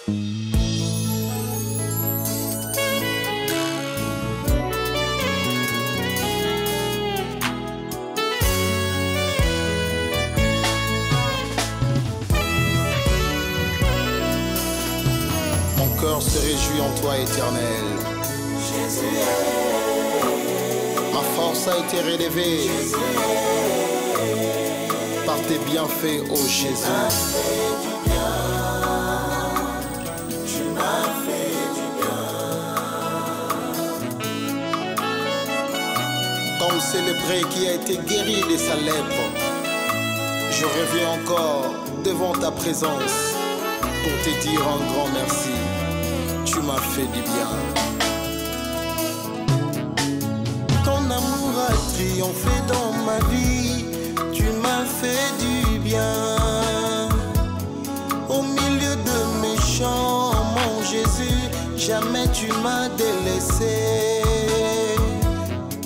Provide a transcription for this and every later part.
Mon cœur se réjouit en toi, Éternel. Jésus, ma force a été relevée par tes bienfaits, ô Jésus. tu m'as fait du bien. Comme ce lépreux qui a été guéri de sa lèpre, je reviens encore devant ta présence pour te dire un grand merci. Tu m'as fait du bien. Ton amour a triomphé dans ma vie. Tu m'as fait du bien. Au milieu de mes chants, mon Jésus, jamais tu m'as délaissé.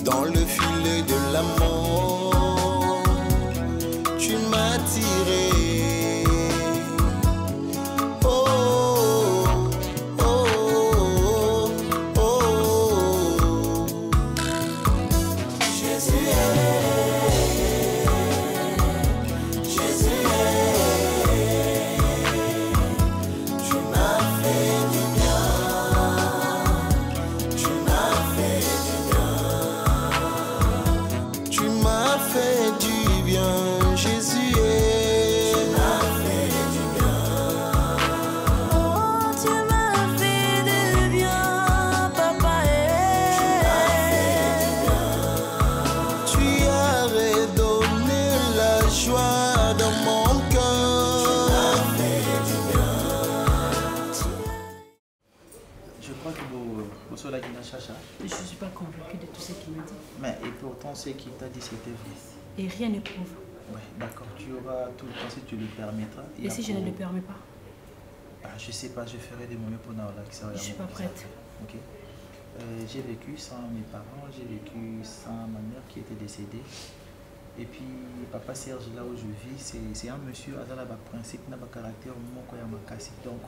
Dans le filet de l'amour, tu m'as tiré. Je ne suis pas convaincue de tout ce qu'il me dit. Mais et pourtant, ce qu'il t'a dit, c'était vrai. Et rien ne prouve. Ouais, d'accord, tu auras tout le temps si tu le permettras. Et si je ne le permets pas? Je sais pas, je ferai des moments pour relaxer. Je ne suis pas prête. Ok. J'ai vécu sans mes parents, j'ai vécu sans ma mère qui était décédée. Et puis, papa Serge, là où je vis, c'est un monsieur, il a un principe, il a un caractère, donc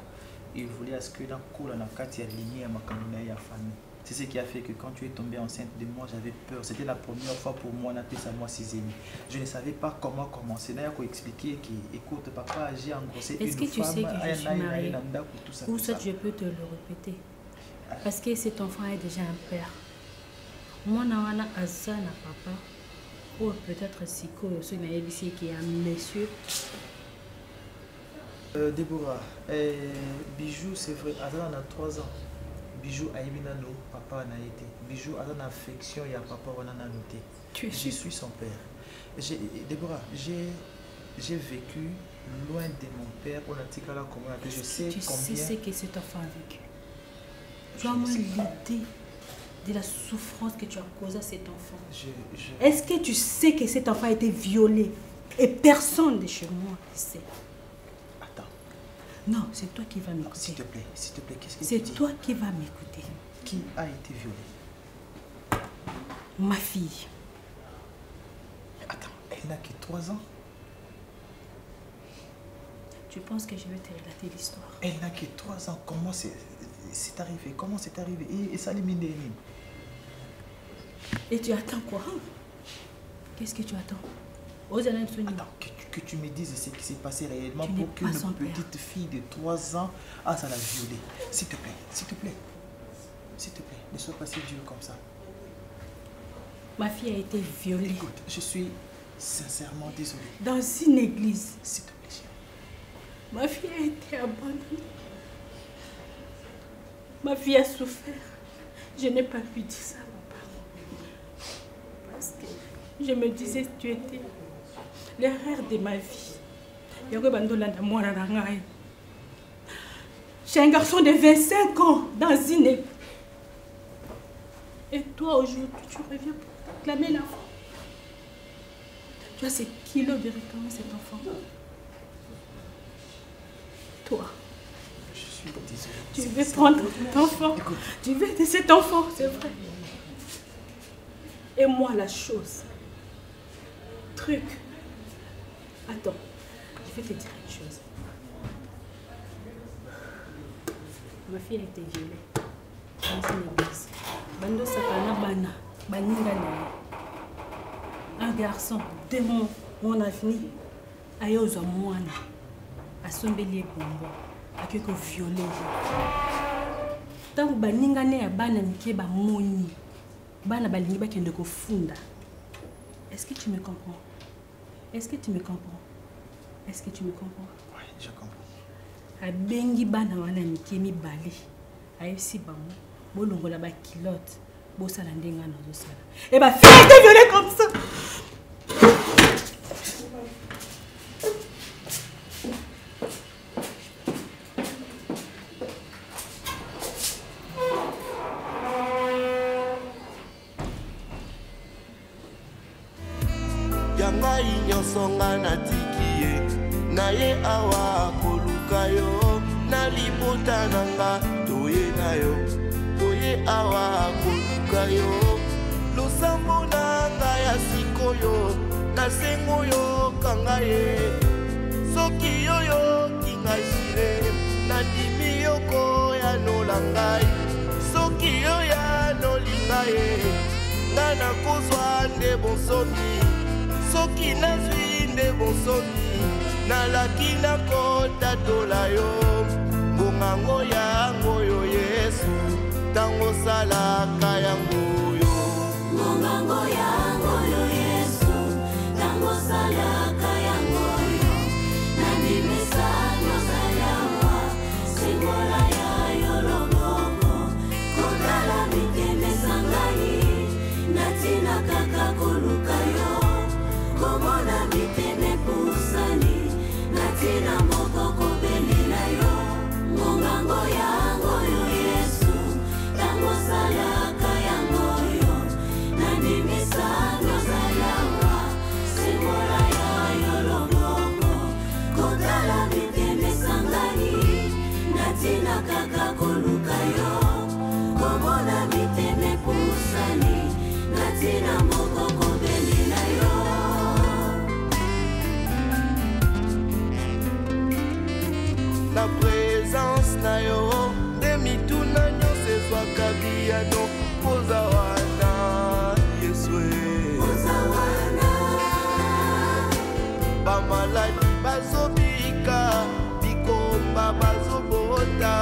il voulait à ce que dans le cours, la carte est alignée à ma famille. C'est ce qui a fait que quand tu es tombée enceinte de moi, j'avais peur. C'était la première fois pour moi, on appelait ça moi 6 amis. Je ne savais pas comment commencer. D'ailleurs, il expliquer écoute, papa, j'ai engrossé une femme. Est-ce que tu sais que je suis mariée? Ou ça, je peux te le répéter. Parce que cet enfant est déjà un père. Moi, je suis un papa. Ou peut-être si je suis qui est un monsieur. Déborah, Bijou, c'est vrai, elle a 3 ans. Bijou a été papa a été. Bijou a une affection et papa a noté. Je suis son père. Déborah, j'ai vécu loin de mon père. On a dit que là, comment je sais tu combien. Tu sais ce que cet enfant a vécu. Tu as moins l'idée de la souffrance que tu as causée à cet enfant. Est-ce que tu sais que cet enfant a été violé et personne de chez moi ne sait? Non, c'est toi qui vas m'écouter. S'il te plaît, qu'est-ce que c'est toi qui vas m'écouter. Qui a été violée? Ma fille. Attends, elle n'a que 3 ans. Tu penses que je vais te relater l'histoire? Elle n'a que 3 ans. Comment c'est arrivé? Comment c'est arrivé? Et ça l'élimine. Et tu attends quoi? Qu'est-ce que tu attends? Attends, que tu me dises ce qui s'est passé réellement pour qu'une petite fille de 3 ans, ça l'a violée. S'il te plaît, s'il te plaît. S'il te plaît, ne sois pas si dur comme ça. Ma fille a été violée. Écoute, je suis sincèrement désolé. Dans une église. S'il te plaît, chérie. Ma fille a été abandonnée. Ma fille a souffert. Je n'ai pas pu dire ça à mes parents. Parce que je me disais que tu étais l'erreur de ma vie. J'ai un garçon de 25 ans dans une église. Et toi, aujourd'hui, tu reviens pour réclamer l'enfant. Tu as ces kilos de réclamer cet enfant. Toi, je suis désolé. Tu veux prendre cet enfant. Écoute. Tu veux de cet enfant, c'est vrai. Et moi, la chose. Truc. Attends, je vais te dire une chose. Ma fille a été violée. Dans une église. Bando Sakana Bana. Baningana. Un garçon, démon, mon avenir. Ayozo Moana. A sombeli bombo. A quelque violé. Tant que baningane a bana mike ba moni. Bana balingi ba kende ko funda. Est-ce que tu me comprends? Est-ce que tu me comprends? Est-ce que tu me comprends? Oui, je comprends. A bengi bana wana mike mi bali. A yesi ba mo. Bolongola ba kilote. Bosala ndenga na zo sala. Et ba fille était violée comme ça. Songa na tikie na ye awa koluka yo na libota nanga toye na yo toye awa koluka yo losambo nanga ya sikoyo na sengo yo kanga ye soki yoyo kinga jire na dimi yoko ya nolangai soki yo ya nolinga ye nga na kozwa nde bonsomi soki nazwi nde bonsomi nalaki nakota tola yo ngongango yango yo Yesu tango salaka yango yo ngongango yango yo Yesu tango salaka yango yo nandimisa nozalawa singola ya yo loboko kotala mikemesa ngai natina kaka koluka yo komona miteme pusani natina moko kobelela yo ngongango yango yo Yesu tango salaka yango yo nandimisa nozalawa singola ya yo loboko kotala miteme sangani natina kaka koluka yo komona miteme pusani natina moko kobelela yo. La présence na yo demituna nyonso ezwaka biyano poza wana Yesue poza wana bamaladi bazobika bikomba bazobota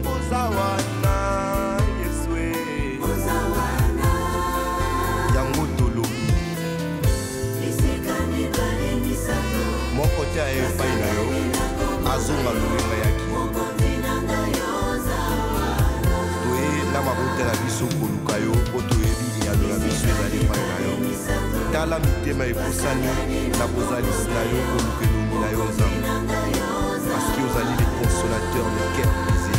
poza wana Yesue poza wana yango tolobi bisika mibale misato moko te ayepai na yo azonga lolenga yaki toye na mabota na biso koluka yo po toyebi linyalo na biso ezali epai na yo tala mitema ekosani na bozalisi na yo koluka elongi na yo nzambe parceke ozali le consolateur de cœur brisé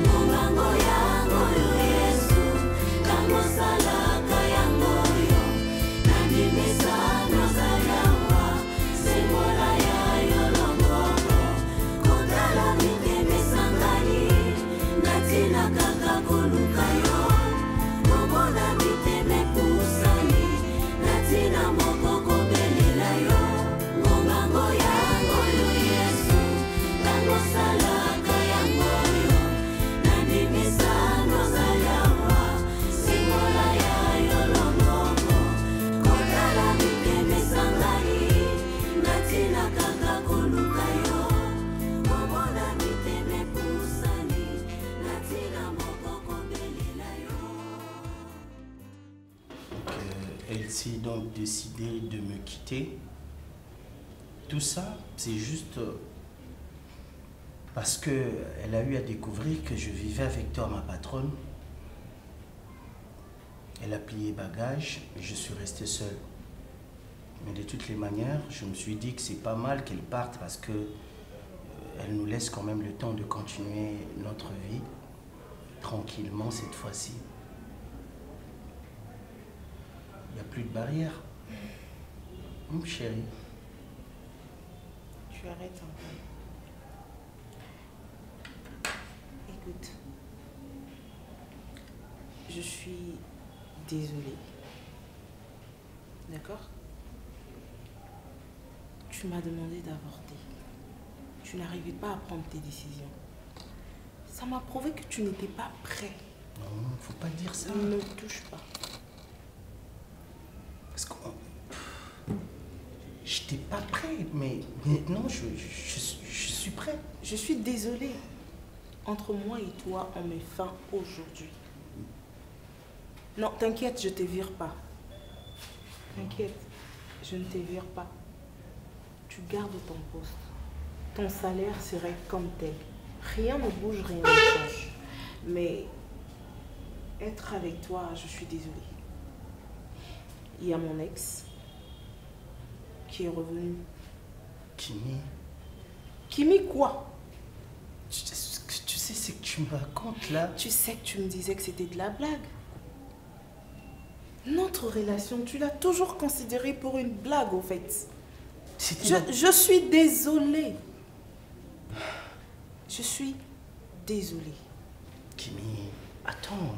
ngongango yango yo Yesu tango salaka yango yo nandimisa nozalawa sengola ya yo loboko kotala miteme sangani natina kaka koluka yo komona miteme pusani natina moko kobelela yo ngongango yango yo Yesu tango salaka yango yo nandimisa nozalawa singola ya yo loboko kotala miteme sangani natina kaka koluka yo komona miteme pusani natina moko kobelela yo. Elle s'est donc décidée de me quitter. Tout ça, c'est juste parce qu'elle a eu à découvrir que je vivais avec toi, ma patronne. Elle a plié bagages et je suis resté seul. Mais de toutes les manières, je me suis dit que c'est pas mal qu'elle parte parce que elle nous laisse quand même le temps de continuer notre vie tranquillement cette fois-ci. Il n'y a plus de barrière. Chérie. Tu arrêtes un peu. Écoute, je suis désolée. D'accord? Tu m'as demandé d'avorter. Tu n'arrivais pas à prendre tes décisions. Ça m'a prouvé que tu n'étais pas prêt. Non, faut pas dire ça. Ne me touche pas. Parce que j'étais pas prêt, mais maintenant je suis prêt. Je suis désolée. Entre moi et toi, on met fin aujourd'hui. Non, t'inquiète, je ne te vire pas. T'inquiète, je ne te vire pas. Tu gardes ton poste. Ton salaire serait comme tel. Rien ne bouge, rien ne change. Mais être avec toi, je suis désolée. Il y a mon ex qui est revenu. Kimi. Kimi quoi? Tu sais ce que tu me racontes là? Tu sais que tu me disais que c'était de la blague. Notre relation, tu l'as toujours considérée pour une blague au fait. Je suis désolée. Je suis désolée. Kimi, attends.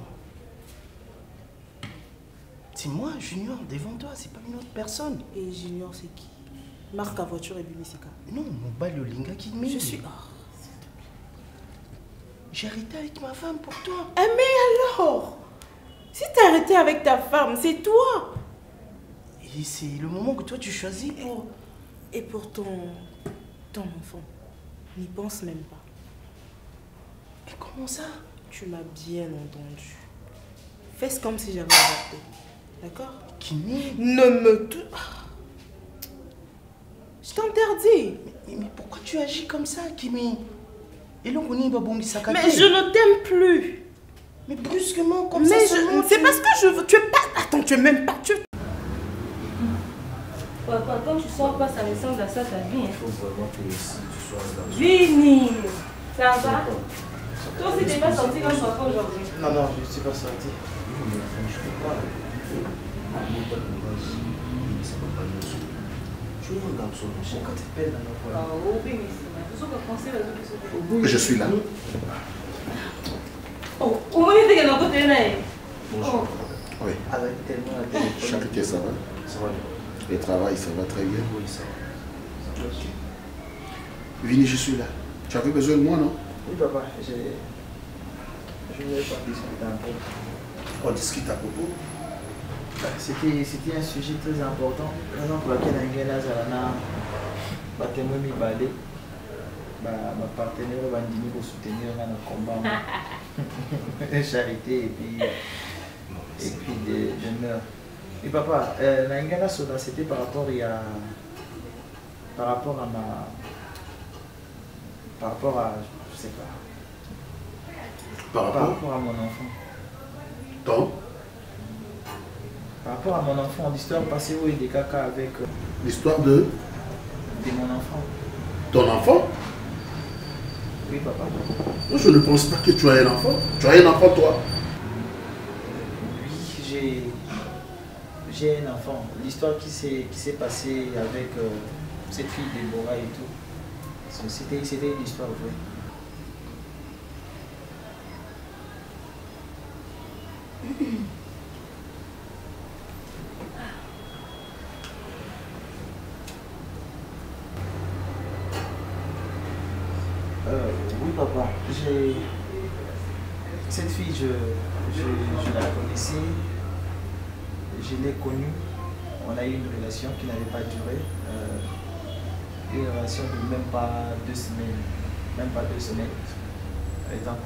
C'est moi, Junior, devant toi, c'est pas une autre personne. Et Junior, c'est qui? Marque à voiture et Bimisika. Non, mon bal Olinga Kimi. Je suis... J'ai arrêté avec ma femme pour toi. Ah mais alors? Si t'as arrêté avec ta femme, c'est toi. Et c'est le moment que toi tu choisis pour... Et pour ton enfant. N'y pense même pas. Et comment ça? Tu m'as bien entendu. Fais comme si j'avais avorté. D'accord? Kimi. Ne me... Je t'interdis. Mais pourquoi tu agis comme ça, Kimi? Et là, on y va bomber sa Mais je ne t'aime plus. Mais brusquement, comme ça, c'est parce que je veux... Tu es pas... Attends, tu es même pas... Papa, quand tu sors pas, ça ressemble à ça ta vie. Il faut vraiment que tu sois dans Vini, ça va? Toi aussi, t'es pas sorti comme papa aujourd'hui. Non, je ne suis pas sorti. je peux pas. N'aie pas de courage. Ça va pas nous. Tu es un garçon, mon cher. Quand tu es belle, Ah, oui, mais c'est tout ce que penser là. Je suis là. Oh, au moins, il était dans le côté là. Bonjour. Oui. Avec tellement la téléphone. Charité, ça va? Ça va? Le travail, ça va très bien. Oui, ça va. Ça va aussi. Vini, je suis là. Tu avais besoin de moi, non? Oui, papa, je voulais pas discuter un peu. On discute à propos. C'était un sujet très important. Raison pour laquelle Angela Zalana va témoin mi balé. Ma partenaire va venir pour soutenir dans le combat. Charité et puis de mœurs. Et papa, Angela Soda, c'était par rapport à je sais pas. Par rapport à mon enfant. Ton? Par rapport à mon enfant, l'histoire passée où il y a des caca avec... L'histoire de mon enfant. ton enfant? Oui, papa. Moi, je ne pense pas que tu as un enfant. Tu as un enfant, toi? Oui, j'ai un enfant. L'histoire qui s'est passée avec cette fille Déborah et tout, c'était une histoire vraie. Oui, papa. Cette fille, je la connaissais. Je l'ai connue. On a eu une relation qui n'avait pas duré. Une relation de même pas 2 semaines. Même pas 2 semaines. Et donc,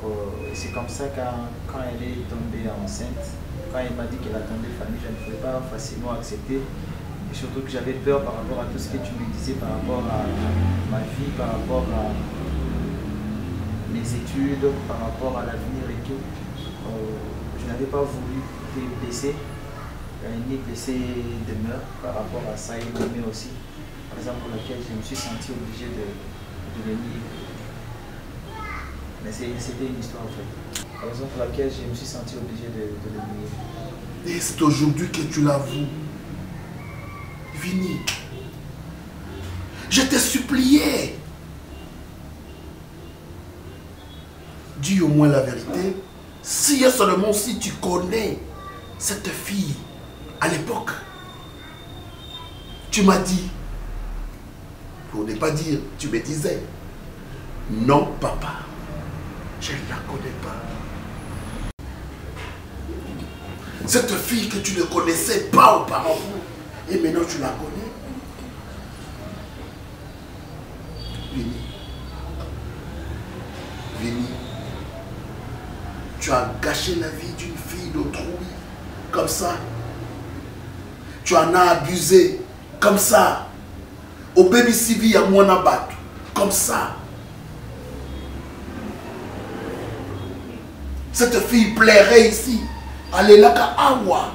c'est comme ça quand elle est tombée enceinte, quand elle m'a dit qu'elle attendait famille, je ne pouvais pas facilement accepter. Et surtout que j'avais peur par rapport à tout ce que tu me disais, par rapport à ma vie, par rapport à mes études, par rapport à l'avenir et tout. Je n'avais pas voulu te blesser, ni blesser demeure par rapport à ça et m'aimer aussi. Par exemple, pour laquelle je me suis senti obligé de venir. Mais c'était une histoire en fait. Par exemple, pour laquelle je me suis senti obligé de le nier. Et c'est aujourd'hui que tu l'avoues. Vini, je t'ai supplié. Dis au moins la vérité. Si et seulement si tu connais cette fille à l'époque, tu m'as dit, pour ne pas dire, tu me disais, non papa, Je ne la connais pas. Cette fille que tu ne connaissais pas auparavant, et maintenant tu la connais. Vini. Vini. Tu as gâché la vie d'une fille d'autrui, comme ça. Tu en as abusé, comme ça. Au baby civi à Monabat, comme ça. Cette fille plairait ici. Allez là qu'à Awa.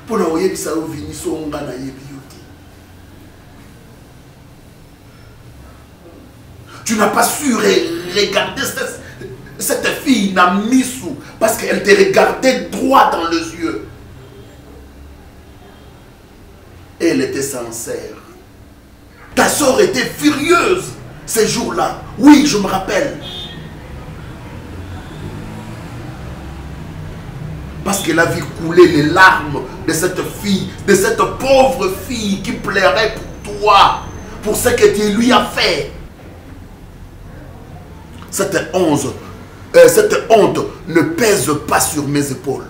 Pour nous voyez ça au Vini so on gana yebioti. Tu n'as pas su regarder cette fille Namisu parce qu'elle te regardait droit dans les yeux. Et elle était sincère. Ta soeur était furieuse ces jours-là. Oui, je me rappelle. Parce qu'elle a vu couler les larmes de cette fille, de cette pauvre fille qui plairait pour toi, pour ce que tu lui as fait. Cette honte ne pèse pas sur mes épaules,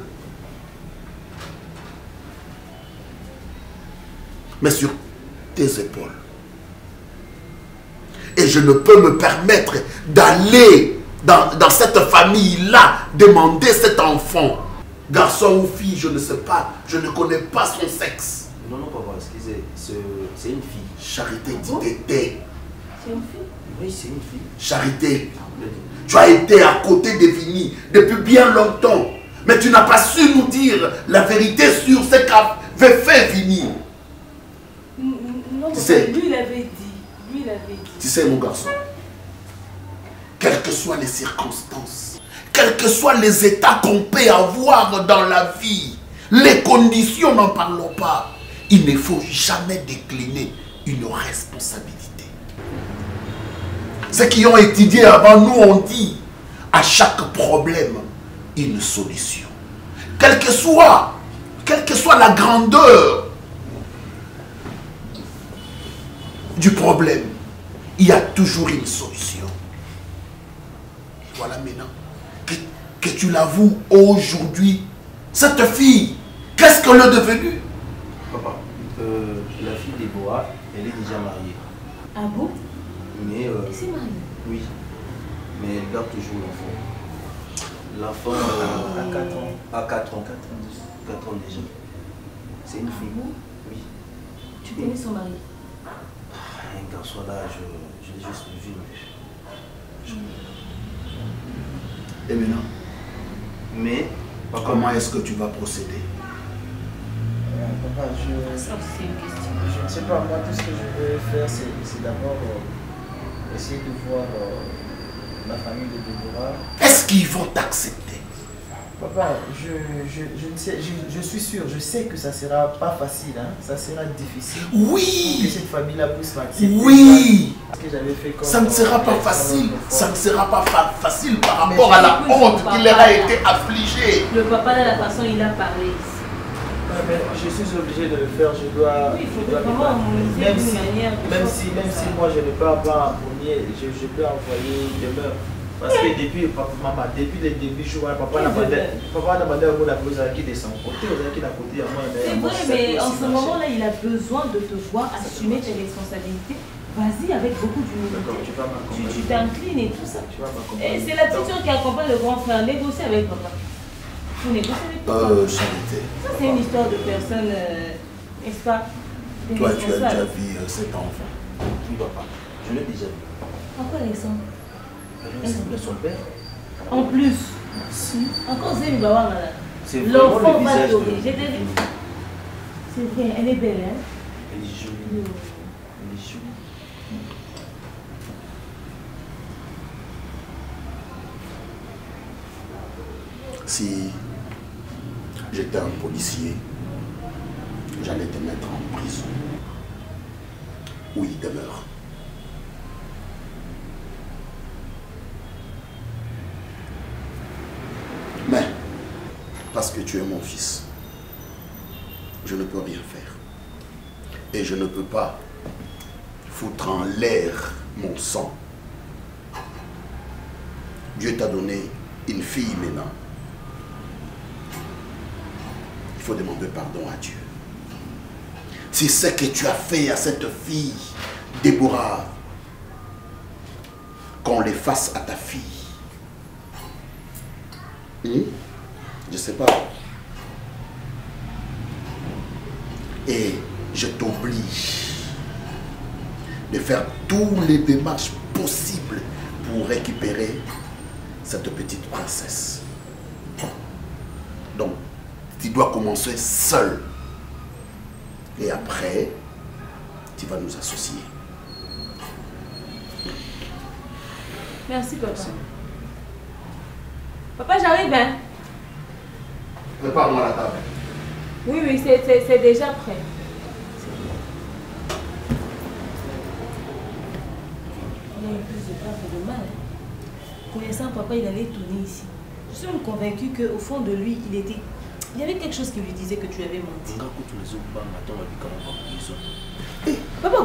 mais sur tes épaules. Et je ne peux me permettre d'aller dans cette famille-là demander cet enfant. Garçon ou fille, je ne sais pas. Je ne connais pas son sexe. Non, non, papa, excusez. C'est une fille. Charité, tu t'étais. C'est une fille? Oui, c'est une fille. Charité, tu as été à côté de Vini depuis bien longtemps. Mais tu n'as pas su nous dire la vérité sur ce qu'avait fait Vini. Non, Tu sais, lui, il avait dit. Lui, il avait dit. Tu sais, mon garçon, quelles que soient les circonstances, quels que soient les états qu'on peut avoir dans la vie, les conditions, n'en parlons pas. Il ne faut jamais décliner une responsabilité. Ceux qui ont étudié avant nous ont dit, à chaque problème, une solution. Quelle que soit la grandeur du problème, il y a toujours une solution. Et voilà maintenant que tu l'avoues aujourd'hui. Cette fille, qu'est-ce qu'elle est devenue? Papa, la fille Déborah, elle est déjà mariée. Ah bon? Mais Elle s'est mariée? oui, mais elle garde toujours l'enfant. L'enfant à 4 ans. À 4 ans. 4 ans déjà. C'est une fille. Bon? Oui. Tu connais son mari? Un garçon là, je l'ai juste vu. Et maintenant, Mais papa, comment est-ce que tu vas procéder? Papa, Ça, c'est une question. je ne sais pas, moi tout ce que je veux faire c'est d'abord essayer de voir la famille de Déborah. Est-ce qu'ils vont t'accepter? Papa, je ne sais, je suis sûr, je sais que ça sera pas facile, hein, ça sera difficile. Oui. Pour que cette famille-là puisse m'accepter. Oui. Ce que j'avais fait comme, Ça ne sera pas facile. Ça ne sera pas facile par rapport Mais à la j'ai honte cru qu'il son leur a papa, été affligé. Le papa, de la façon il a parlé ici. Ouais, mais je suis obligé de le faire, je dois. Oui, il faut je dois vraiment me battre. harmoniser d'une manière de même sorte si que moi je ne peux pas envoyer, je peux envoyer demeure. Parce que depuis, maman, depuis les débuts, je vois, papa n'a demandé à vous la pose qui descend côté, qui n'a côté à moi. c'est vrai, mais en ce moment-là, il a besoin de te voir assumer tes responsabilités. Vas-y avec beaucoup d'humilité. Tu vas m'accompagner. Tu t'inclines et tout ça. Tu vas m'accompagner. C'est la petite soeur qui accompagne le grand frère. Négocier avec papa. Faut négocier avec papa. Charité. Ça, c'est une histoire de personne, n'est-ce pas? Des Toi, tu as déjà responsables. vu cet enfant. oui papa, je l'ai déjà vu. Encore Alexandre. Elle ressemble à son père. En plus. Encore Zélie Bawa, là. C'est vraiment L'enfant le va visage pleurer. de... J'ai dit. C'est vrai, elle est belle, hein? Elle est jolie. Elle est jolie. Si j'étais un policier, j'allais te mettre en prison. Oui, demeure. Mais, parce que tu es mon fils, je ne peux rien faire. Et je ne peux pas foutre en l'air mon sang Dieu t'a donné une fille maintenant. Il faut demander pardon à Dieu. C'est ce que tu as fait à cette fille, Déborah, qu'on les fasse à ta fille. Je ne sais pas. Et je t'oblige de faire tous les démarches possibles pour récupérer cette petite princesse. Donc, tu dois commencer seul. Et après, tu vas nous associer. Merci, papa. Papa, j'arrive, hein? Prépare-moi la table. Oui, oui, c'est déjà prêt. Il y a eu plus de peur que de mal. Connaissant papa, il allait tourner ici. Je suis même convaincue qu'au fond de lui, il y avait quelque chose qui lui disait que tu avais menti. Papa,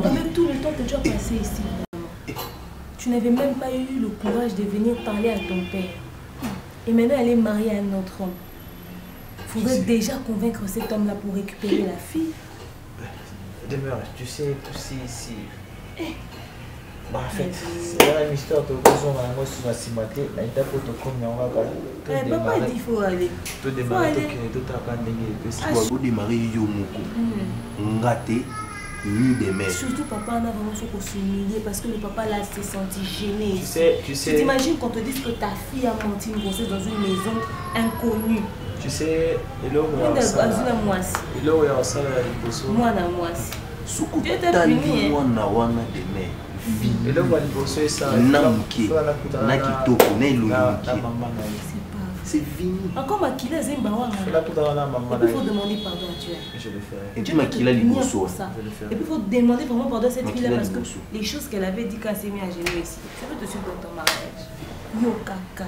avec tout le temps que tu as passé ici, tu n'avais même pas eu le courage de venir parler à ton père. Et maintenant, elle est mariée à un autre homme. Il faudrait déjà convaincre cet homme-là pour récupérer la fille. Demeure, tu sais, si. Bah, en fait, c'est une histoire de besoin d'un mot sur la cimaté. Là, il faut te connaître. Papa, il dit qu'il faut aller. Tu peux démarrer tout à Tu dois démarrer Yomoko. Ngate, ni des mères. Surtout, papa, on a vraiment fait pour s'humilier parce que le papa là s'est senti gêné. Tu sais. Tu t'imagines qu'on te dise que ta fille a menti une grossesse dans une maison inconnue. Tu sais, il est où il ça. Moi, na moi. Suku tandi wana wana de mères. Et là, on va ça. Namki, nakitoko, c'est fini. Encore Makila Zemba. Il faut demander pardon à Dieu. Je le ferai. Et puis Makila Liboso. Et puis il faut demander vraiment pardon à cette fille-là parce que les choses qu'elle avait dit quand elle s'est mise à genoux ici, ça peut te suivre dans ton mariage. Yo kaka,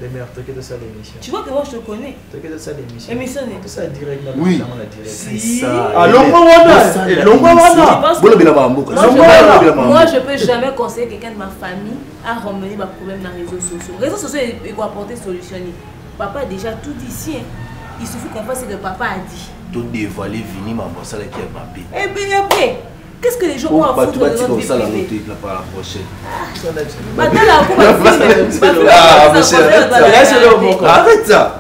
les mères, tu de ça l'émission. Tu vois que moi je te connais. Tu de ça l'émission. Émission tout ça direct dans oui. C'est ça. Alors moi je peux jamais conseiller quelqu'un de ma famille à ramener ma problème dans les réseaux sociaux. Les réseaux sociaux ils vont apporter solution. Papa a déjà tout dit ici. Il suffit qu'on fasse ce que papa a dit. Tout dévoiler vini ma bosse là qui est papé. Et puis après. Qu'est-ce que les gens vont en foutre de notre vie privée? Pour la prochaine. Arrête ça.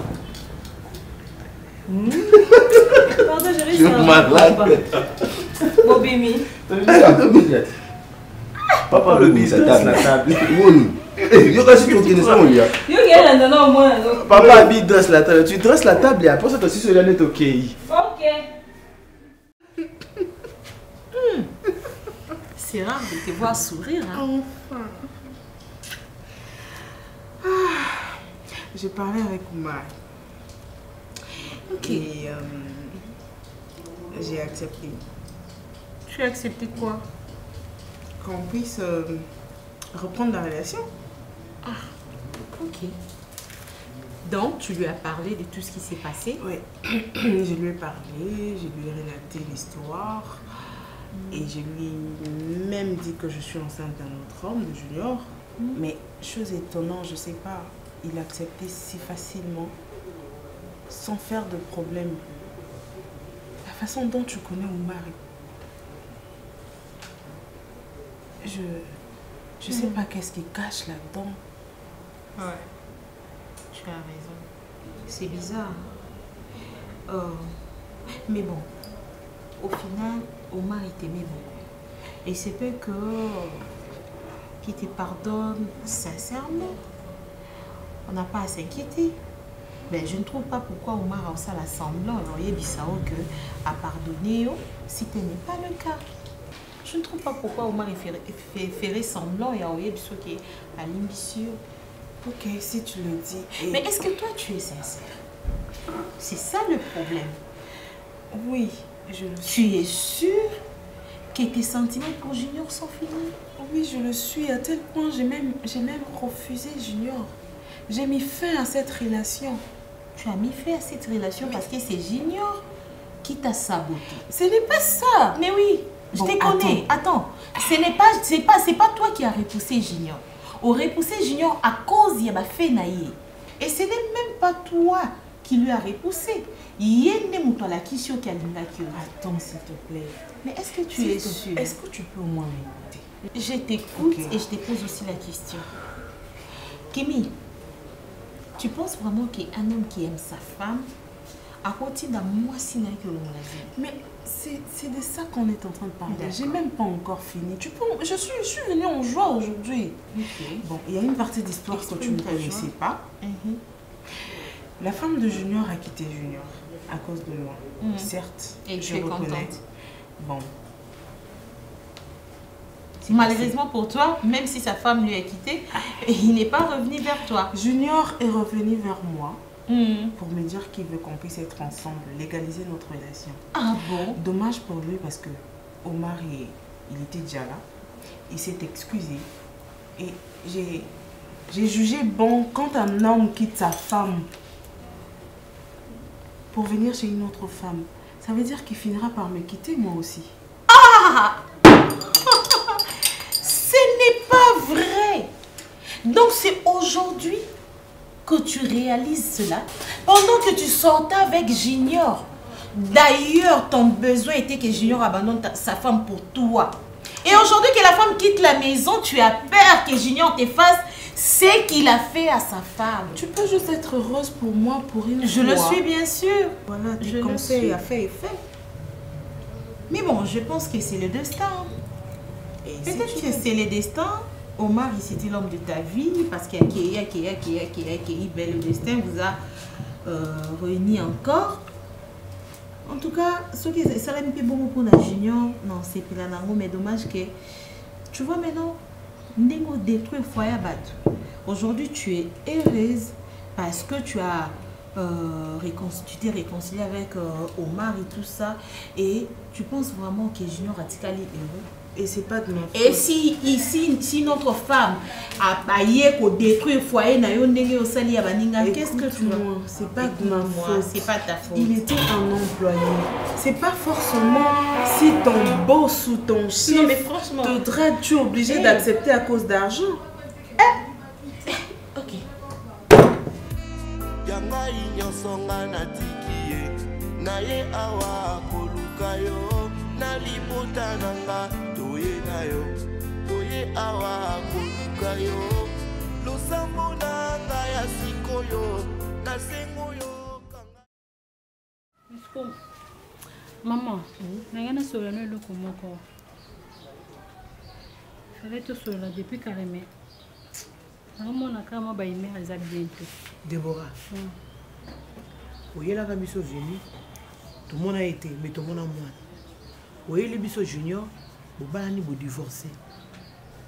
Pardon, je suis malade. Bobimi. Papa le dit, ça tape la table. Papa habite dresse la table. Tu dresses la table et après ça aussi cela n'est ok. Ok. C'est rare de te voir sourire. Hein? Enfin. J'ai parlé avec Oumar. Ok. Et j'ai accepté. Tu as accepté quoi? Qu'on puisse reprendre la relation. Ah, ok. Donc, tu lui as parlé de tout ce qui s'est passé? Oui. Je lui ai parlé, je lui ai relaté l'histoire. Et je lui ai même dit que je suis enceinte d'un autre homme, de Junior. Mais chose étonnante, je ne sais pas, il a accepté si facilement, sans faire de problème. La façon dont tu connais Oumar, je ne sais pas qu'est-ce qu'il cache là-dedans. Ouais, tu as raison. C'est bizarre. Mais bon, au final, Omar il t'aimait beaucoup. Et c'est peu qu'il te pardonne sincèrement. On n'a pas à s'inquiéter. Mais je ne trouve pas pourquoi Omar a ça l'assemblant. Il Bissau que à pardonner si ce n'est pas le cas. Je ne trouve pas pourquoi Omar ferait semblant et a Bissau qui est à l'ambition. Ok, si tu le dis. Mais est-ce que toi tu es sincère? C'est ça le problème. Oui. Tu es sûre que tes sentiments pour Junior sont finis? Oui, je le suis. À tel point, j'ai même refusé Junior. J'ai mis fin à cette relation. Tu as mis fin à cette relation parce que c'est Junior qui t'a saboté? Ce n'est pas ça. Mais oui. Bon, je te connais. Attends. C'est pas toi qui as repoussé Junior. Ou repoussé Junior à cause de ma fait naïe. Et ce n'est même pas toi qui lui a repoussé. Attends, s'il te plaît. Mais est-ce que tu es sûr? Est-ce que tu peux au moins m'écouter? Je t'écoute et je te pose aussi la question. Kimi, tu penses vraiment qu'un homme qui aime sa femme a continué à moi si n'a que l'on l'a dit? Mais c'est de ça qu'on est en train de parler. J'ai même pas encore fini. Je suis venue en joie aujourd'hui. Bon, il y a une partie d'histoire que tu ne connaissais pas. La femme de Junior a quitté Junior à cause de moi. Certes, et je reconnais. Contente. Bon. Malheureusement pour toi, même si sa femme lui a quitté, il n'est pas revenu vers toi. Junior est revenu vers moi pour me dire qu'il veut qu'on puisse être ensemble, légaliser notre relation. Ah bon? Dommage pour lui parce que Omar, il était déjà là. Il s'est excusé. Et j'ai jugé bon quand un homme quitte sa femme pour venir chez une autre femme. Ça veut dire qu'il finira par me quitter moi aussi. Ah! Ce n'est pas vrai. Donc c'est aujourd'hui que tu réalises cela pendant que tu sortais avec Junior. D'ailleurs, ton besoin était que Junior abandonne sa femme pour toi. Et aujourd'hui que la femme quitte la maison, tu as peur que Junior te fasse ce qu'il a fait à sa femme. Tu peux juste être heureuse pour moi, pour une fois. Je le suis bien sûr. Voilà, je conseil a fait effet. Mais bon, je pense que c'est le destin. Peut-être que c'est le destin. Omar, c'était l'homme de ta vie parce que le destin vous a réunis encore. En tout cas, ce qui est ça un peu bon pour la Junior, non, c'est pas là, mais dommage que tu vois maintenant, Ndego détruit foyer battu. Aujourd'hui, tu es heureuse parce que tu as t'es réconcilié avec Omar et tout ça, et tu penses vraiment que Junior a ticali heureux. Et c'est pas de ma faute. Et si notre femme a baillé pour détruire le foyer, qu'est-ce que tu vois? C'est pas de ma faute. C'est pas ta faute. Il était un employé. C'est pas forcément si ton boss ou ton chef te drague, tu es obligé d'accepter à cause d'argent. Ok. Maman, nangana solo no loko moko. Fallait te solo depuis carrément. Maman na kama ba ime aza bientôt. Déborah. Oyela ka biso Jenny. Tout le monde a été, mais tout le monde a moins. Oui, les biso junior, vous allez vous divorcer.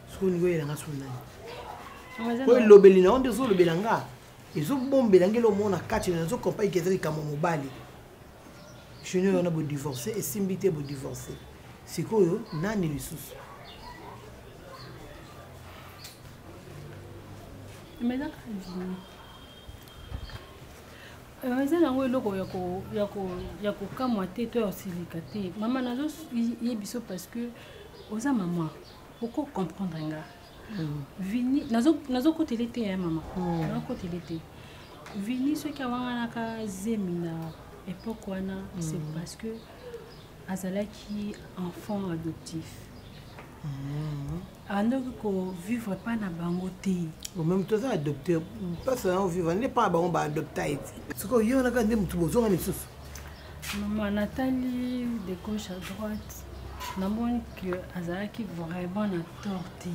Ce qu'on y a dans la soirée. Oui, le belina, on dit le belanga. Ils ont bon belanga le monde à quatre, ils ont compris qu'ils étaient comme au bali. Junior on a vous divorcer et Simbité vous divorcer. C'est quoi yo? Nani les sous. Mais là, eza nango eloko ya kokamwa te to ya kosilika te. Mama nazo ye biso parce que oza mama oko comprendre nga. Vini nazo kotele te ya mama. Nazo kotele te. Vini soki awanganaka zemi na époque wana c'est parce que azalaki enfant adoptif. Alors qu'on vivre pas na bango te. Au même temps ça adopté pas ça on vivre n'est pas bango ba adopter. Ce que yo na ka ndem tubozo ngani susu. Maman Nathalie de gauche à droite. Namoni que azalaki vraiment na torti.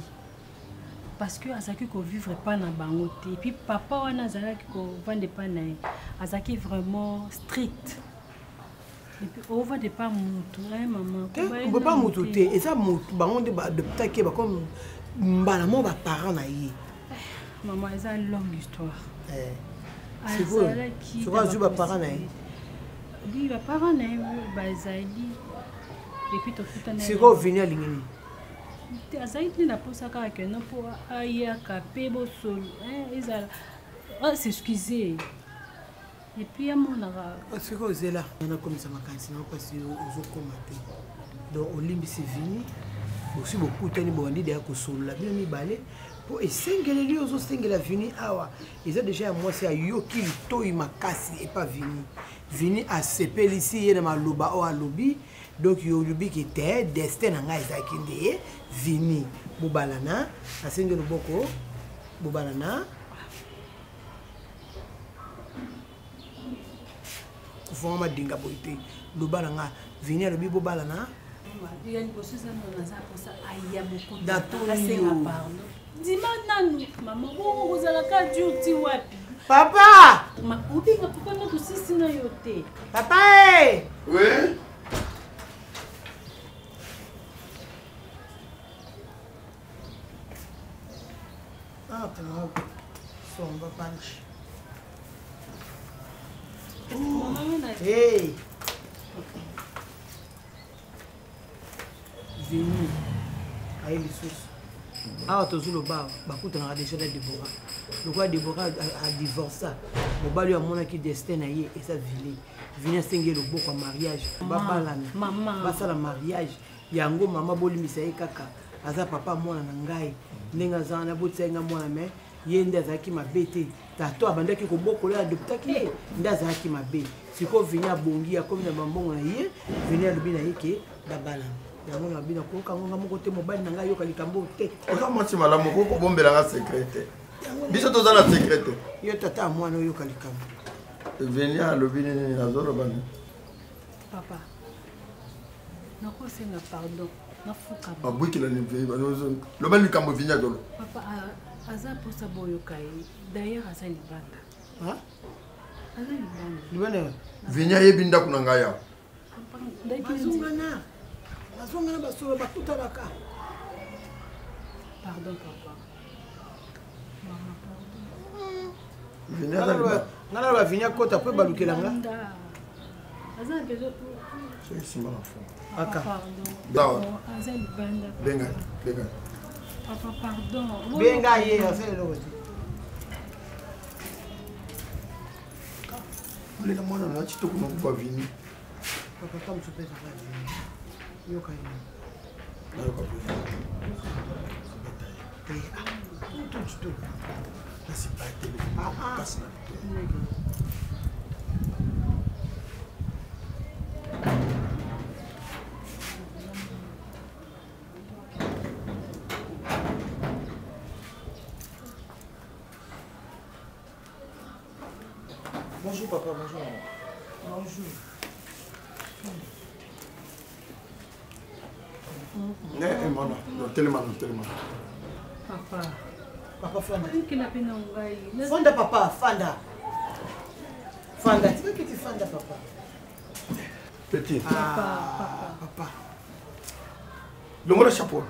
Parce que azalaki ko vivre pas na bango te. Et puis papa wana azalaki ko vendre pas na azalaki vraiment strict. Et puis on va de pas mutu maman. On peut pas mutu et ça mutu bango de adopter qui ba comme mbana mo ba parents na yi. Maman, c'est une longue histoire. C'est vrai. Tu vois, je vais parler. Oui, les parents, Bazaïdi. Et puis, tu fais un. C'est quoi venir à l'ingénie? Azaïdi n'a pas ça que non pour aïe à capé bosol. C'est excusé. Et puis, à mon avis. C'est quoi, c'est là? On a comme ça, ma canne, sinon, parce que nous sommes combattus. donc olimbisi vini aussi beaucoup tani bondi de kosolola bino mibale po esengeli ozosengela vini awa eza déjà moi c'est ayoki litoyi makasi et pas vini asepeli ici ye na maloba o alobi donc yolobi ki te destin na ngai ezalaki nde vini bobalana asengeli loboko bobalana fo madinga boite lobala nga vini alobi bobalana Dis-moi, Nanou, maman, vous allez faire du wapi. Papa! Ma oubi, papa, nous aussi, sinon, yote. Papa! Oui? Ah, t'es mort. Son papa. Hey! Vini. Aïe, les sources. Ah, tu as le bar. Tu as déjà Déborah. Le roi Déborah a divorcé. Le bar lui a montré qu'il destin et ça vini. Vini a singé le beau comme mariage. Maman. Basa la mariage. Yango maman boli misaye kaka. Aza papa mwana nangai. Nenga zana botsenga mwana me. Yende azaki mabete. Tato abandaki ko bokola deputaki. Ndaza aki mabe. Siko vini a bongi a comme na bambongo na ye. Vini a lubina yeke babala. Yango na bina ko kango moko te mobali na ngai yoka likambo te. Oza mwasi malamu ko bombela nga secrète. Biso toza na secrète. Yo tata mwana yoka likambo. Veni a lobini na zolo bani. Papa. Nako senga pardon. Nafuka. Abwiki la nive banozo. Lobani likambo vini a zolo. Papa aza posa boyo kai. D'ailleurs aza libanda. Hein? Aza libanda. Libanda. Vini a yebinda kuna ngaya. Bazungana. Bazungana basolo bakutalaka. Pardon papa. Maman pardon. Vini a zolo. Ngana ba vini akota pe balukelanga. Aza bezo. C'est ici ma enfant. Aka. Pardon. Dawa. Aza libanda. Benga. Papa pardon. Benga ye aza lelo. Le mwana na chito kuna kwa vini. Papa comme tu peux ça va. Yo kai. Nalo kwa vini. Tout. Nasi pa tele. Kasi na. Bonjour papa, bonjour. Bonjour. Tellement. Papa Fanda. Fanda papa, Fanda. Fanda, tu veux que tu Fanda papa? Petit. Papa. Le chapeau.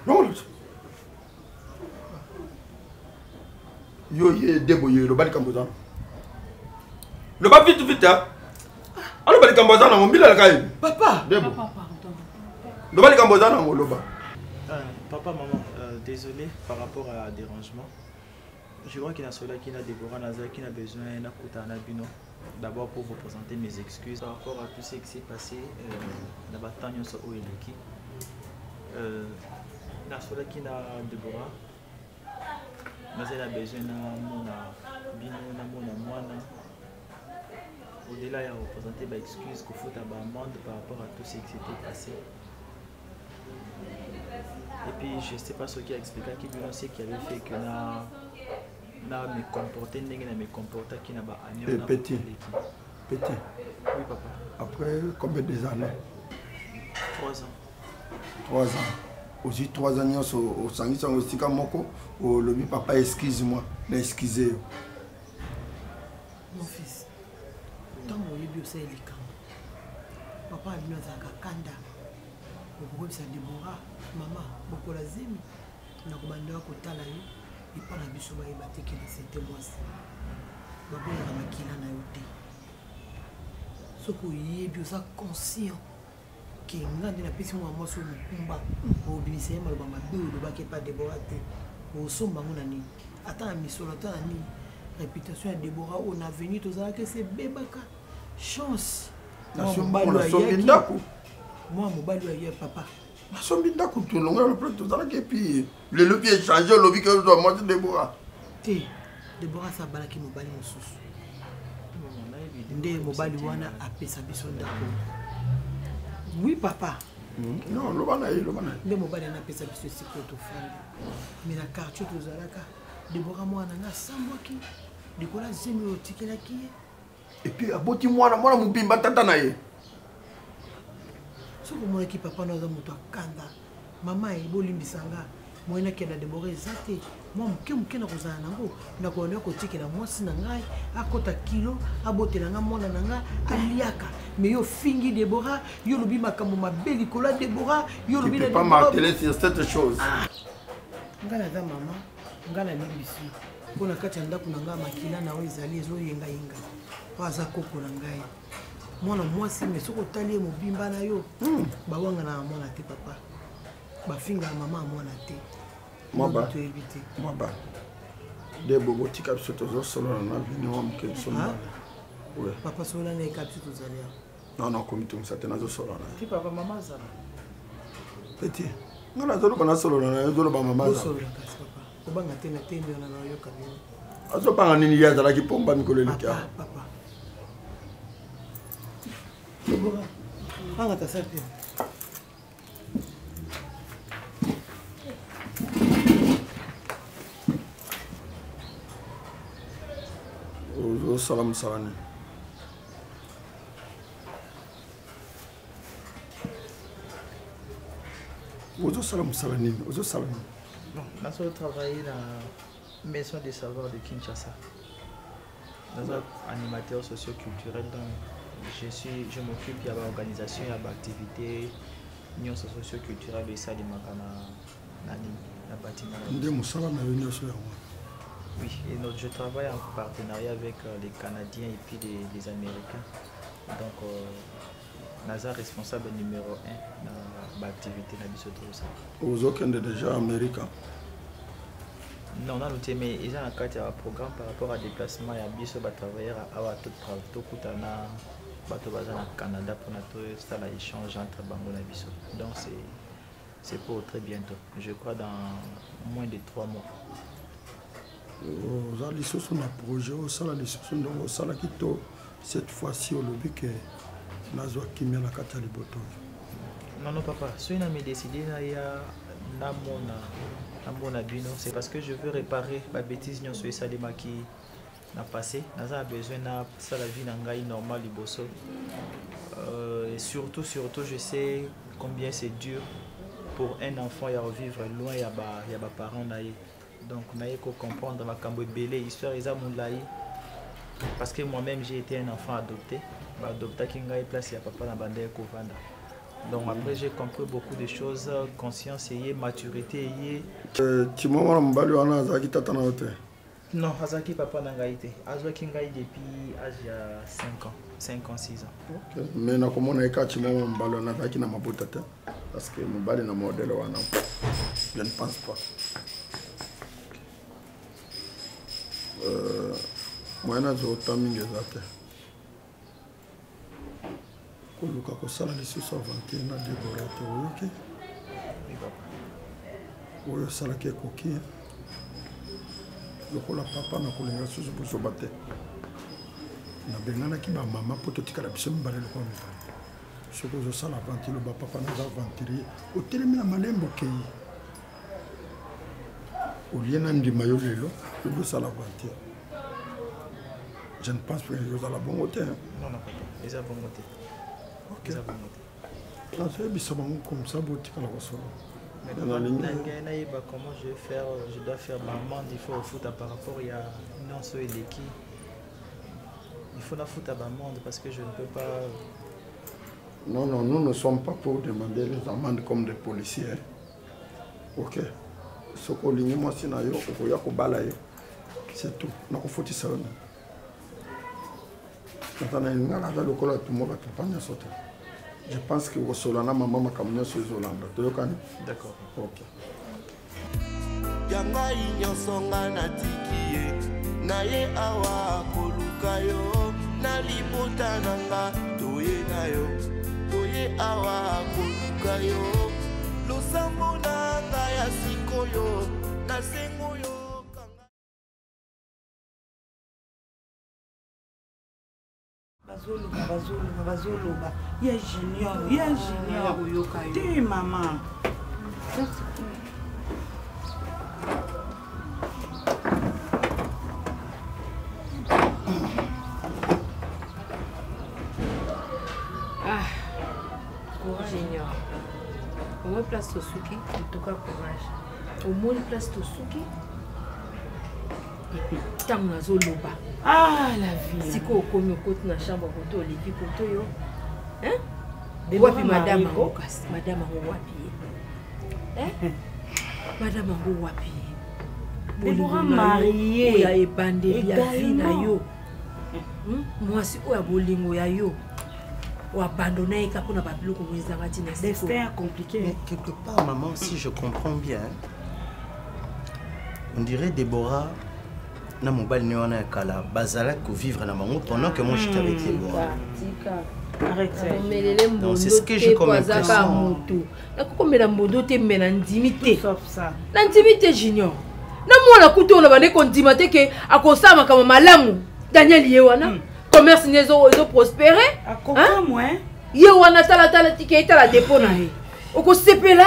Yo ye deboye le bali kamboza. Le bali vite hein. Alors bali kamboza na mbila la kai. Papa. Debo. Papa pardon. Le bali kamboza na ngoloba. Papa, maman, désolé par rapport à dérangement. Je crois qu'il y a cela qui n'a Déborah Naza qui a besoin d'un Koutana Bino. D'abord pour vous présenter mes excuses par rapport à tout ce qui s'est passé dans la bataille sur Oeleki. Dans cela qui n'a Déborah Naza a besoin d'un Bino, d'un moine. Au-delà, il y a représenté mes excuses qu'il faut amende par rapport à tout ce qui s'était passé. Et puis je ne sais pas ce qui a expliqué qui avait fait que na me comporter qui n'a pas agné. Petit. Oui papa. Après combien d'années? 3 ans. 3 ans. Aussi 3 ans au sangi sango sika moko au lobby papa excuse-moi, excusez. Mon fils. Tant que vous avez eu papa a bien kanda. Beaucoup ça Déborah, maman, beaucoup la zemi. Na kubandwa kotala yo, ipana biso ba ebate que c'était moi. Babo na makina na yote. Soko yebi osa conscient que ngande na pesi mo amoso mukumba. O binise maloba mabe o ba ke pas Déborah te. O somba ngona ni. Ata misolo ata ni. Réputation de Déborah on a venu tozala que c'est bebaka. Chance. Na somba on a sombi ndako. Moi, mon bal, papa. Masombi ndako tolonga le plan tozalaki epi le lobi échangé au lobby que je dois manger Déborah. Te Déborah sabalaki mobali mosusu. Nde mobali wana apesa biso ndako. Oui papa. Non, lobana ye. Nde mobali na apesa biso siko tofanda. Mais na quartier tozalaka Déborah mwana nga sambwaki. Dikola zemi otikelaki ye. Et puis aboti mwana mobimba tata na ye. Soko mwana ki papa na za moto akanda. Mama e bolimbisanga. Moyena kenda Déborah ezate. Moi muke na kozala nango na koona kotikela mwasi na ngai akota kilo abotela nga mwana na nga aliaka mais yo fingi Déborah yo lobi makambo mabe likolo Déborah yo lobi na pas marteler sur cette chose. Ngana za mama ngana limbisi pona kati ya ndako na nga makila na ezali ezoyenga yenga paza koko na ngai mwana mwasi mais soko tali mobimba na yo bawanga na mwana te papa bafinga mama mwana te. Moi bah des bobos qui capent sur tous solo na vini wa mke solo. Ouais. Papa solo na capent sur tous allez. Non comme tout ça tenazo solo na. Ti papa maman ça. Petit. Ngala solo kana solo na solo ba maman ça. Solo na papa. Obanga tena tende na yo kabini. Azo panga nini ya zala ki pomba mikolo lika. Papa. Bobora. Anga ta sape. Salam salani. Ozo salam salani. Ozo salam. Non, là je travaille dans la maison des savoirs de Kinshasa. Dans un animateur socio-culturel, donc je m'occupe de l'organisation et de l'activité union socio-culturelle et ça de Makana na bâtiment. Ndé musala na union socio. Oui, et je travaille en partenariat avec les Canadiens et puis les Américains. Donc, Naza responsable numéro 1 dans l'activité de Bissotosa. Vous avez déjà américain? Non, non, mais ils ont un programme par rapport à déplacement et à Bisso travailler à tout Kutana, Batobazana Canada pour notre échange entre Bango et Bisso. Donc, c'est pour très bientôt. Je crois dans moins de 3 mois. Vous avez un projet, vous avez cette fois-ci au lobby que Nazo Kimia la Katali Boto. Non, non, papa, si je décidé c'est parce que je veux réparer ma bêtise sur ça qui n'a passé. Naza a besoin de ça la vie normale liboso. Et surtout, je sais combien c'est dur pour un enfant à vivre loin et à ses parents. Donc, il faut comprendre ma histoire parce que moi-même j'ai été un enfant adopté. Adopté qui a place à papa dans Bandé Kovanda. Donc après j'ai compris beaucoup de choses, conscience et maturité. Tu m'as dit que Azaki tatana hote. Non, Azaki papa n'a pas été. Azaki n'a depuis l'âge de 5 ans, 5 ans, 6 ans. OK. Mais na comment na ka tu m'as dit que Azaki na mabuta te parce que mon bali na modèle wana. Je ne pense pas. Moi na zo taminga zate. Koluka kosala lisusu avanti na Déborah te oyoki. Oyo salaki ekoki lokola papa na kolinga susu bozoba te nabenganaki bamama mpo totikala biso mibale lokola mibale soki ozosala avantile bapapa naza avantirier otelemi na malembo okei olie na ndima yo lelo yobosala avantire. Je ne pense pas que vous allez bon côté. Non, non, papa. Ils ont bon côté. Ok. Non, c'est bien comme ça, vous êtes comment je vais faire? Je dois faire ma amende. Il faut au foot par rapport à non ce et qui. Il faut la foot à ma amende parce que je ne peux pas. Non, non, nous ne sommes pas pour demander les amendes comme des policiers. Ok. Ce qu'on ligne moi c'est na yo, okoya ko balayo. C'est tout. Na ko foti ça. Je pense que vous solana maman makamnya sur Zolanda. D'accord. OK. Yanga inyosonga na tikie na ye awa koluka yo na libota nanga toye na yo toye awa koluka yo losambo na ngai ya sikoyo nasengo yo. Bazoloba. Ya junior. Te maman. Ah, courage junior. Au moins place Tosuki, en tout cas courage. Au moins place Tosuki. Et puis, tant que Zoloba. Ah, la vie. Si vous avez un côté dans la chambre, vous avez l'équipe pour tout. Hein? Wapi madame Angokas. Madame Angowapi. Hein? Madame Angowapi. Déborah mariée. Il y a ébandé la vie na yo. Moi si vous avez bolingo ya yo. Ou abandonné quand on a pas plus comme les aratina. Destin compliqué. Mais quelque part, maman, si je comprends bien, on dirait Déborah. Na mobile ni wana kala bazala ko vivre na bango pendant que moi j'étais avec Déborah. Arrête. Donc c'est ce que j'ai comme impression. Na kokomela mbondo te mena ndimité. Sauf ça. Na ndimité junior. Na mwana kuto na bande kondimate ke akosama kama malamu. Daniel Yewana. Commerce nezo prospérer. Akoko moi. Yewana tala ticket la dépôt na he. Okosepela.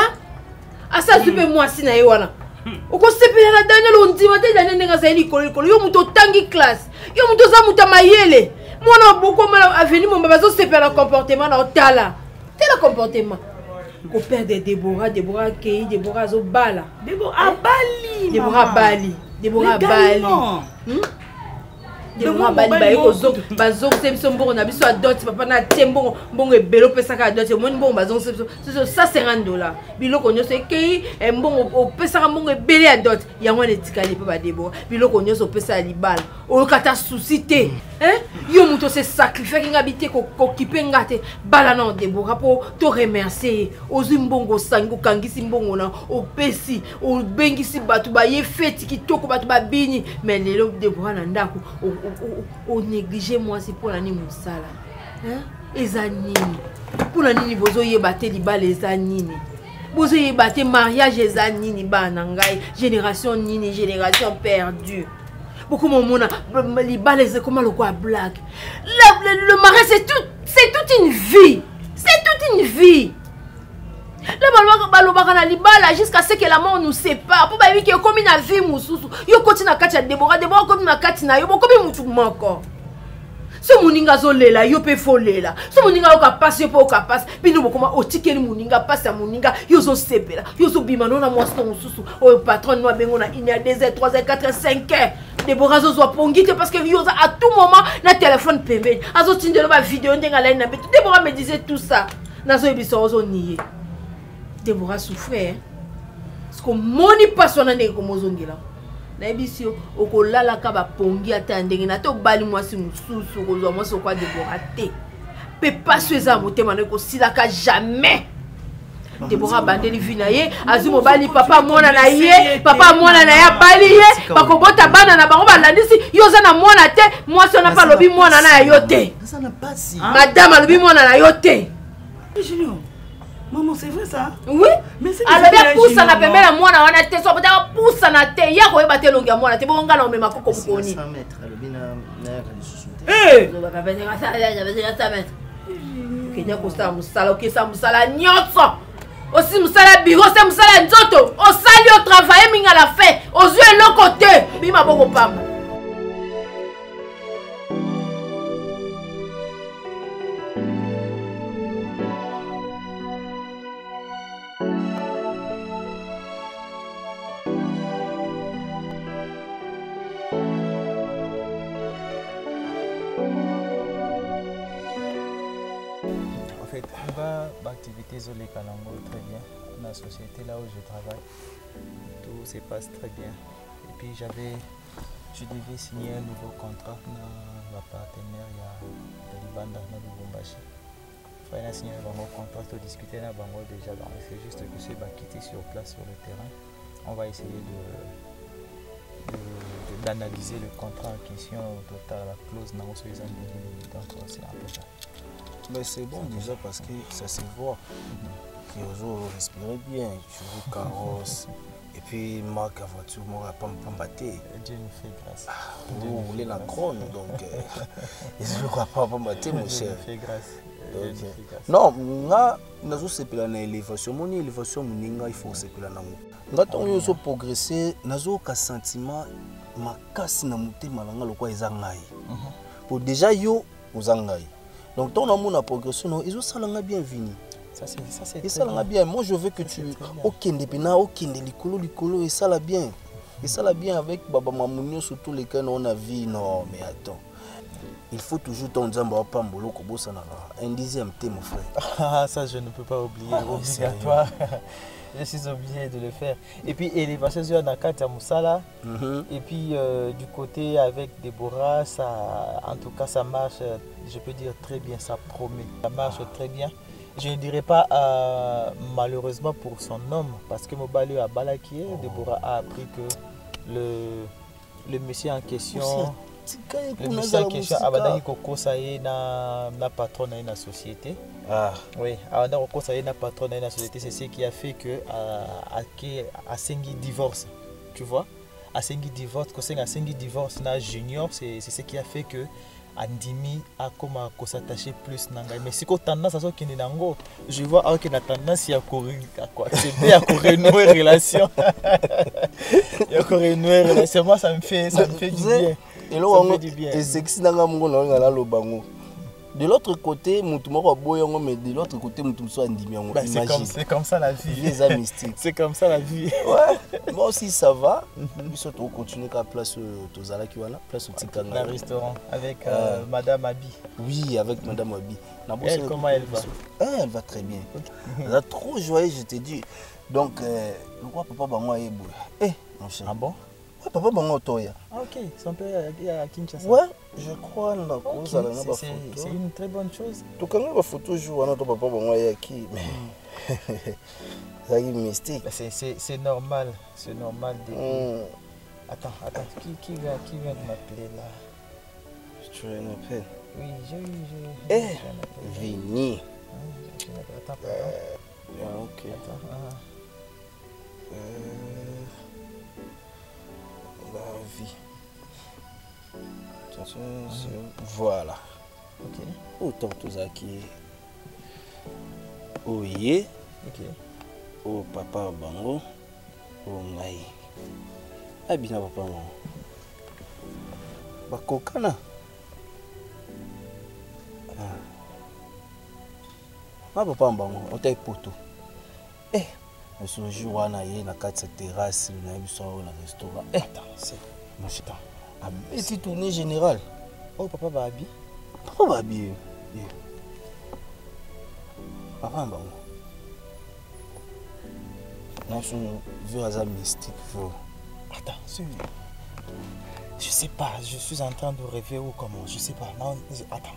Asa super moi si na Yewana. Okosepela na Daniel ondimate Daniel nenga zaili kolekolo yo muto tangi classe yo muto za muta mayele mwana boko mala avenir mo bazo sepela comportement na otala tela comportement ko perdre Déborah kei Déborah zo bala Déborah bali Déborah bali Déborah bali ba eko bazo sepso mbongo na biso adot papa na tembo mbongo ebelo pesa ka adot mo mbongo bazo sepso ça $50 biloko nyoso ekei mbongo opesa ka mbongo ebele adot yango ne tikali pe ba Déborah biloko nyoso opesa libala o kata souci te yo muto se sacrifier kinga bité ko kipe ngate bala na Déborah pour te remercier ozu mbongo sango kangisi mbongo na opesi o bengisi batu ba ye feti kitoko batu ba bini mais lelo Déborah na ndako o négliger moi c'est pour la ni musala eza nini pour la nini bozo yeba te libala eza nini bozo yeba te mariage eza nini bana ngai génération nini génération perdue beaucoup mon mona libala eza comment le quoi blague le mariage c'est toute une vie la balobaka na libala jusqu'à ce que la mort nous sépare pour ba wi ke komi na vie mususu yo koti na kati ya Déborah komi na kati na yo bokomi mutu moko so muninga zolela yo pe folela so muninga yo kapasi yo pe okapasi bino bokoma otikeli muninga pasi ya muninga yo zo sepela yo zo bima na mwasi mususu o patron no bengo na 1h 2h 3h 4h 5h Déborah zo pongite parce que yo à tout moment na téléphone pembeni azo tindelo ba vidéo ndenga la na betu Déborah me disait tout ça nazo ebiso zo nié Déborah souffrait parce que moni passion na ko mozongela na ebisio okolala ka ba pongi ata ndenge na to bali mwasi mususu kozwa mwasi kwa Déborah te pe passion eza motema na ko silaka jamais Déborah bandeli vina ye azumo bali papa mwana na ye bali ye bakobota bana na bango balandisi yo za na mwana te mwasi na pa lobi mwana na yo te madame alobi mwana na yo te Junior. Maman, c'est vrai ça? Oui. Mais c'est alors bien poussa na pembe na mwana wana te so bota poussa na te ya ko ebate longi ya mwana te bonga na omema koko mukoni. 100 mètres alobina na ya lisusu te. Zo ba kabene ka sa ya ya 100 mètres. Kenya ko sa musala ke sa musala nyotso. Aussi musala bureau c'est musala nzoto. O sali o travailler minga la fait. O zue le côté. Bima boko pamba. Activités très bien. Dans la société là où je travaille, tout se passe très bien. Et puis je devais signer un nouveau contrat dans la partenaire de Libanda, dans Lubumbashi. Il fallait signer un nouveau contrat, de discuter avec eux déjà. C'est juste que je vais quitter sur place sur le terrain. On va essayer d'analyser le contrat en question, total, la clause, donc c'est un peu ça. Mais c'est bon déjà parce que ça se voit ozo respirer bien, tu roules carrosse. Et puis, marque la voiture, moi, pas me battre. Dieu nous fait grâce. Vous roulez la crône, donc je ne crois pas me battre, mon cher. Dieu nous fait grâce. Non, nga nazo sepela na élévation, mon élévation muninga il faut sepela na ngo. Nga tongo yo so progresser, nazo ka sentiment makasi na motema na nga lokwa eza ngai. Pour déjà yo ozangai. Donc ton amour na progression non, izo salanga bienvenue. Ça c'est et ça la bien. Moi je veux que tu okende pena okende likolo et ça la bien. Et ça la bien avec baba mamunyo surtout les cas on a vie non mais attends. Il faut toujours ton nzamba pa mbolo ko bosana un dixième thé mon frère. Ah ça je ne peux pas oublier, obligatoire. Je suis obligé de le faire. Et puis élévation sur Nakata Moussala. Et puis du côté avec Déborah, ça, en tout cas ça marche, je peux dire très bien, ça promet. Ça marche très bien. Je ne dirais pas malheureusement pour son homme, parce que Mobali a balakié, Déborah a appris que le monsieur en question, Abadaki Koko Saye na patron na société. Ah oui, Abadaki Koko Saye na patron na société, c'est ce qui a fait que à Sengi divorce, tu vois, à Sengi divorce, que Sengi divorce na junior, c'est ce qui a fait que Andimi a comment s'attacher plus nanga. Mais si qu'on tendance à ce qu'il est nango, je vois qu'il a tendance à courir à renouer relation. Il y a renouer relation. Moi ça me fait du bien. Et là et c'est que si nanga mongo na la lobango. De l'autre côté, Moutoumoro boyongo, mais de l'autre côté, Moutoumso Andimi. C'est comme ça la vie. Les amis mystiques. C'est comme ça la vie. Ouais. Moi aussi ça va. Nous on continue à place Tozala qui voilà, place au Tikanga. Le restaurant avec Madame Abi. Oui, avec Madame Abi. Elle, comment elle va? Elle va très bien. Elle a trop joyeux, je te dis. Donc, le roi papa Bango est beau. Eh, mon cher. Ah bon? Ouais, papa Bango Toya. Ah ok, son père est à Kinshasa. Ouais, je crois que c'est une très bonne chose. Donc quand on va photo jour, on a papa Bango est qui, mais c'est mystique. C'est normal, c'est normal. Attends, qui vient de m'appeler là? Tu as un appel? Oui, j'ai Vini. Attends, ok. La vie. Voilà. Ok. Autant tout ça qui oh yeah. Ok. Oh papa Bango. Oh ngai. Abina papa Bango. Bakokana. Ah papa Bango, on t'a poto. Eh, ce jour on a eu na carte terrasse, on a eu ça au restaurant. Eh, c'est mon chita. Un petit tournée général. Oh papa Babi. Papa Babi. Papa Bango. Nous sommes vu à mystique. Attends, je sais pas, je suis en train de rêver ou comment, je sais pas. Non, attends.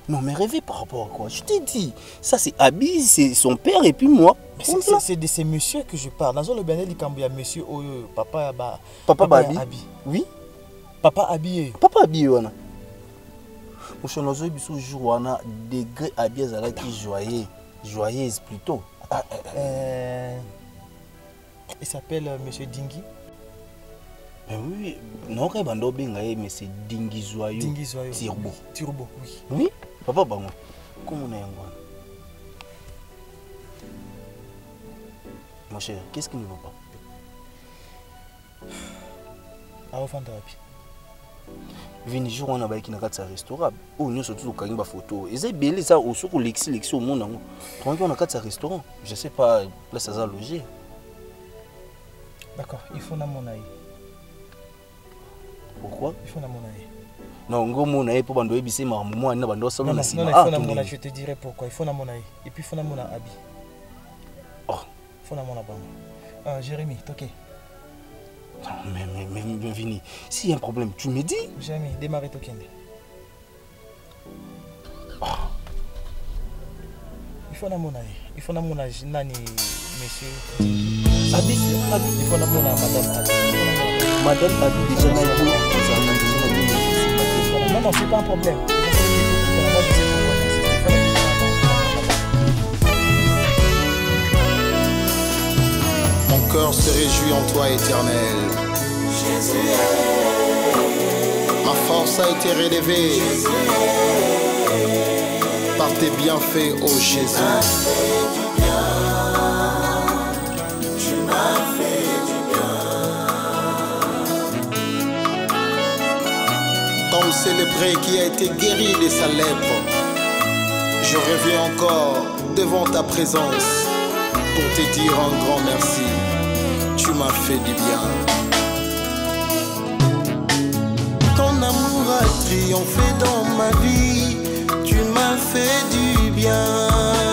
Non mais rêver par rapport à quoi? Je t'ai dit, ça c'est Abi, c'est son père et puis moi. C'est de ces messieurs que je parle. Dans le Bénin, il y a monsieur Papa Babi. Oui. Papa Abi. Papa Abi wana. Au chanozo biso jour wana degré Abi azala qui joyeuse plutôt. Il s'appelle monsieur Dingi. Ben oui, non que bando benga mais c'est Dingi Joyeux. Dingi Joyeux. Turbo, oui. Oui, papa Bango. Comment on est en mon cher, qu'est-ce qui ne va pas? Ah, au fond de la vie. Vini jour on a baiki na kati restaurant. Oh nous surtout au kangi ba photo. Et c'est belé ça au soko lexi au monde nango. Quand on a kati restaurant, je sais pas place ça loger. D'accord, il faut na mon aïe. Pourquoi? Il faut na mon aïe. Non, ngo mon aïe pour bando ebisé ma maman na bando ça non, il faut na mon aïe, je te dirai pourquoi. Il faut na mon aïe. Et puis il faut na mon abi. Oh, il faut na mon abam. Jérémy, ok. Mais Vini, s'il y a un problème, tu me dis? Jérémy, démarre ton kende. Oh. Il faut na mon aïe. Il faut na mon aïe, nani, monsieur. Abi, il faut na mon aïe, madame Abi. Madame Abi, déjà n'a non, c'est pas un problème. cœur se réjouit en toi, Éternel. Ma force a été relevée par tes bienfaits, ô Jésus. Comme célébré qui a été guéri de sa lèpre, je reviens encore devant ta présence pour te dire un grand merci. Tu m'as fait du bien. Ton amour a triomphé dans ma vie. Tu m'as fait du bien.